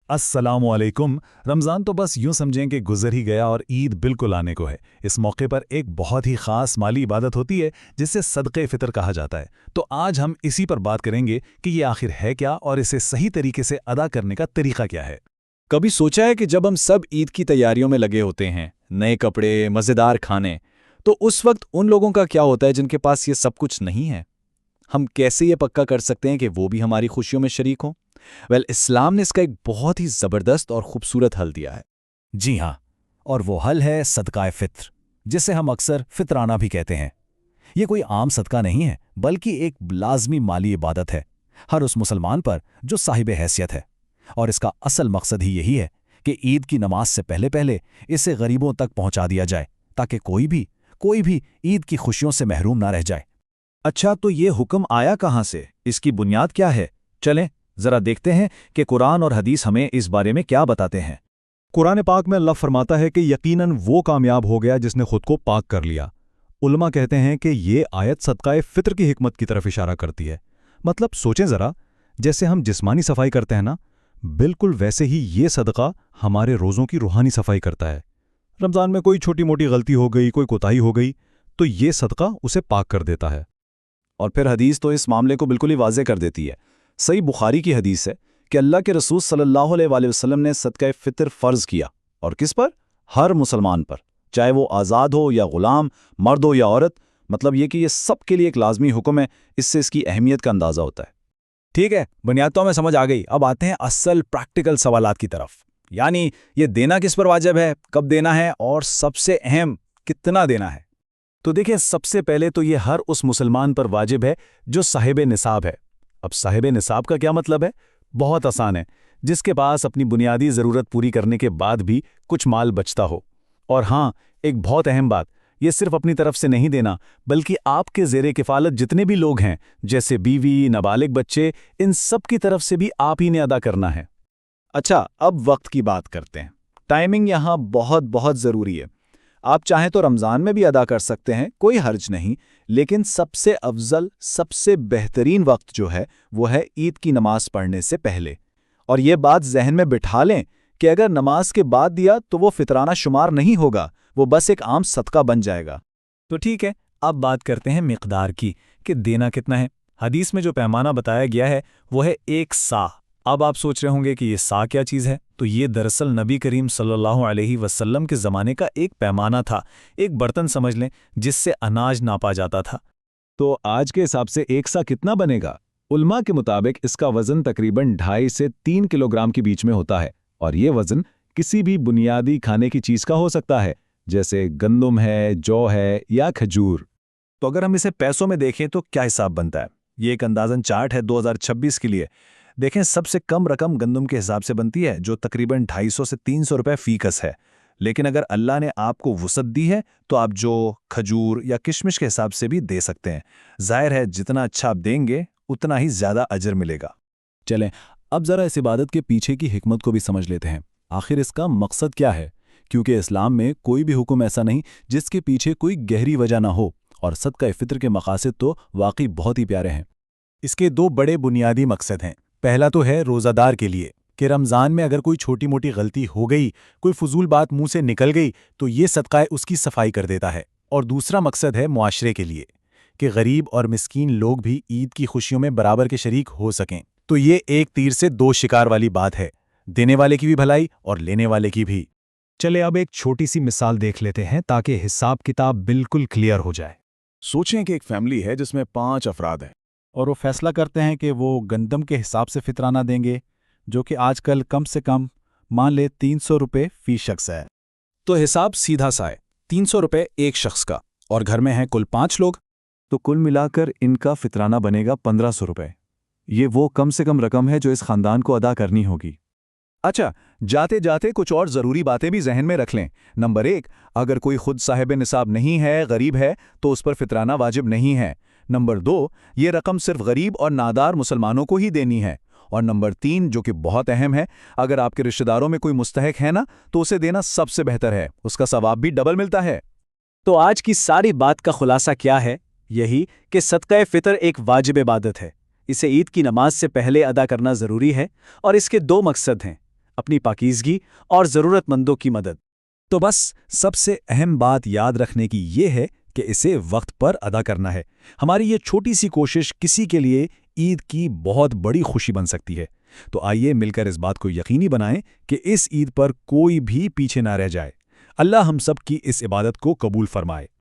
अस्सलाम वालेकुम। रमज़ान तो बस यूं समझें कि गुजर ही गया और ईद बिल्कुल आने को है। इस मौके पर एक बहुत ही ख़ास माली इबादत होती है जिसे सदक़े फ़ितर कहा जाता है। तो आज हम इसी पर बात करेंगे कि ये आखिर है क्या और इसे सही तरीके से अदा करने का तरीका क्या है। कभी सोचा है कि जब हम सब ईद की तैयारियों में लगे होते हैं, नए कपड़े, मज़ेदार खाने, तो उस वक्त उन लोगों का क्या होता है जिनके पास ये सब कुछ नहीं है? हम कैसे ये पक्का कर सकते हैं कि वो भी हमारी खुशियों में शरीक हों? इस्लाम ने इसका एक बहुत ही ज़बरदस्त और खूबसूरत हल दिया है। जी हाँ, और वो हल है सदक़ाए फ़ित्र, जिसे हम अक्सर फ़ितराना भी कहते हैं। ये कोई आम सदका नहीं है, बल्कि एक लाज़मी माली इबादत है हर उस मुसलमान पर जो साहिब हैसियत है। और इसका असल मकसद ही यही है कि ईद की नमाज से पहले पहले इसे गरीबों तक पहुंचा दिया जाए, ताकि कोई भी ईद की खुशियों से महरूम ना रह जाए। अच्छा, तो ये हुक्म आया कहाँ से? इसकी बुनियाद क्या है? चलें ज़रा देखते हैं कि कुरान और हदीस हमें इस बारे में क्या बताते हैं। कुरान पाक में अल्लाह फरमाता है कि यकीनन वो कामयाब हो गया जिसने खुद को पाक कर लिया। उलमा कहते हैं कि ये आयत सदक़ाए फ़ित्र की हिकमत की तरफ इशारा करती है। मतलब सोचें ज़रा, जैसे हम जिस्मानी सफाई करते हैं ना, बिल्कुल वैसे ही ये सदका हमारे रोज़ों की रूहानी सफाई करता है। रमज़ान में कोई छोटी मोटी गलती हो गई, कोई कोताही हो गई, तो ये सदका उसे पाक कर देता है। और फिर हदीस तो इस मामले को बिल्कुल ही वाज़े कर देती है। सही बुखारी की हदीस है कि अल्लाह के रसूल सल्लल्लाहु अलैहि वसल्लम ने सदक़ाए फ़ित्र फ़र्ज़ किया। और किस पर? हर मुसलमान पर, चाहे वो आज़ाद हो या ग़ुलाम, मर्द हो या औरत। मतलब ये कि ये सब के लिए एक लाजमी हुक्म है। इससे इसकी अहमियत का अंदाज़ा होता है। ठीक है, बुनियाद तो हमें समझ आ गई। अब आते हैं असल प्रैक्टिकल सवालात की तरफ। यानी ये देना किस पर वाजिब है, कब देना है और सबसे अहम कितना देना है। तो देखिए, सबसे पहले तो ये हर उस मुसलमान पर वाजिब है जो साहिब निसाब है। अब साहिब निसाब का क्या मतलब है? बहुत आसान है, जिसके पास अपनी बुनियादी ज़रूरत पूरी करने के बाद भी कुछ माल बचता हो। और हाँ, एक बहुत अहम बात, ये सिर्फ अपनी तरफ से नहीं देना, बल्कि आपके ज़ेरे किफ़ालत जितने भी लोग हैं, जैसे बीवी, नाबालिग बच्चे, इन सब की तरफ से भी आप ही ने अदा करना है। अच्छा, अब वक्त की बात करते हैं। टाइमिंग यहाँ बहुत बहुत ज़रूरी है। आप चाहें तो रमज़ान में भी अदा कर सकते हैं, कोई हर्ज नहीं। लेकिन सबसे अफजल, सबसे बेहतरीन वक्त जो है वो है ईद की नमाज पढ़ने से पहले। और ये बात जहन में बिठा लें कि अगर नमाज के बाद दिया तो वो फितराना शुमार नहीं होगा, वो बस एक आम सदका बन जाएगा। तो ठीक है, अब बात करते हैं मिक़दार की कि देना कितना है। हदीस में जो पैमाना बताया गया है वो है 1 सा। अब आप सोच रहे होंगे कि ये सा क्या चीज़ है। तो ये दरअसल नबी करीम सल्लल्लाहु अलैहि वसल्लम के ज़माने का एक पैमाना था, एक बर्तन समझ लें जिससे अनाज नापा जाता था। तो आज के हिसाब से 1 सा कितना बनेगा? उलमा के मुताबिक इसका वज़न तकरीबन 2.5 से 3 किलोग्राम के बीच में होता है। और ये वज़न किसी भी बुनियादी खाने की चीज़ का हो सकता है, जैसे गंदम है, जौ है या खजूर। तो अगर हम इसे पैसों में देखें तो क्या हिसाब बनता है? ये एक अंदाज़न चार्ट है 2026 के लिए। देखें, सबसे कम रकम गंदम के हिसाब से बनती है, जो तकरीबन 250 से 300 रुपए फ़ीकस है। लेकिन अगर अल्लाह ने आपको वुसअत दी है तो आप जो खजूर या किशमिश के हिसाब से भी दे सकते हैं। ज़ाहिर है, जितना अच्छा आप देंगे उतना ही ज़्यादा अजर मिलेगा। चलें, अब ज़रा इस इबादत के पीछे की हिकमत को भी समझ लेते हैं। आखिर इसका मकसद क्या है? क्योंकि इस्लाम में कोई भी हुक्म ऐसा नहीं जिसके पीछे कोई गहरी वजह ना हो। और सदक़ाए फ़ित्र के मकासद तो वाकई बहुत ही प्यारे हैं। इसके 2 बड़े बुनियादी मकसद हैं। पहला तो है रोज़ादार के लिए कि रमज़ान में अगर कोई छोटी मोटी गलती हो गई, कोई फजूल बात मुंह से निकल गई, तो ये सदका उसकी सफाई कर देता है। और दूसरा मकसद है मुआशरे के लिए कि गरीब और मिस्कीन लोग भी ईद की खुशियों में बराबर के शरीक हो सकें। तो ये एक तीर से 2 शिकार वाली बात है, देने वाले की भी भलाई और लेने वाले की भी। चले अब एक छोटी सी मिसाल देख लेते हैं ताकि हिसाब किताब बिल्कुल क्लियर हो जाए। सोचें कि एक फैमिली है जिसमें 5 अफराद हैं और वो फैसला करते हैं कि वो गंदम के हिसाब से फितराना देंगे, जो कि आजकल कम से कम मान ले 300 रुपये फ़ी शख्स है। तो हिसाब सीधा सा है, 300 रुपये एक शख्स का, और घर में हैं कुल 5 लोग। तो कुल मिलाकर इनका फितराना बनेगा 1500 रुपये। ये वो कम से कम रकम है जो इस खानदान को अदा करनी होगी। अच्छा, जाते जाते कुछ और ज़रूरी बातें भी जहन में रख लें। नंबर 1, अगर कोई खुद साहिब निसाब नहीं है, गरीब है, तो उस पर फितराना वाजिब नहीं है। नंबर 2, ये रकम सिर्फ गरीब और नादार मुसलमानों को ही देनी है। और नंबर 3, जो कि बहुत अहम है, अगर आपके रिश्तेदारों में कोई मुस्तहिक है ना, तो उसे देना सबसे बेहतर है, उसका सवाब भी डबल मिलता है। तो आज की सारी बात का खुलासा क्या है? यही कि सदक़ाए फ़ितर एक वाजिब इबादत है। इसे ईद की नमाज से पहले अदा करना ज़रूरी है और इसके 2 मकसद हैं। اپنی پاکیزگی اور ضرورت مندوں کی مدد۔ تو بس سب سے اہم بات یاد رکھنے کی یہ ہے کہ اسے وقت پر ادا کرنا ہے۔ ہماری یہ چھوٹی سی کوشش کسی کے لیے عید کی بہت بڑی خوشی بن سکتی ہے۔ تو آئیے مل کر اس بات کو یقینی بنائیں کہ اس عید پر کوئی بھی پیچھے نہ رہ جائے۔ اللہ ہم سب کی اس عبادت کو قبول فرمائے۔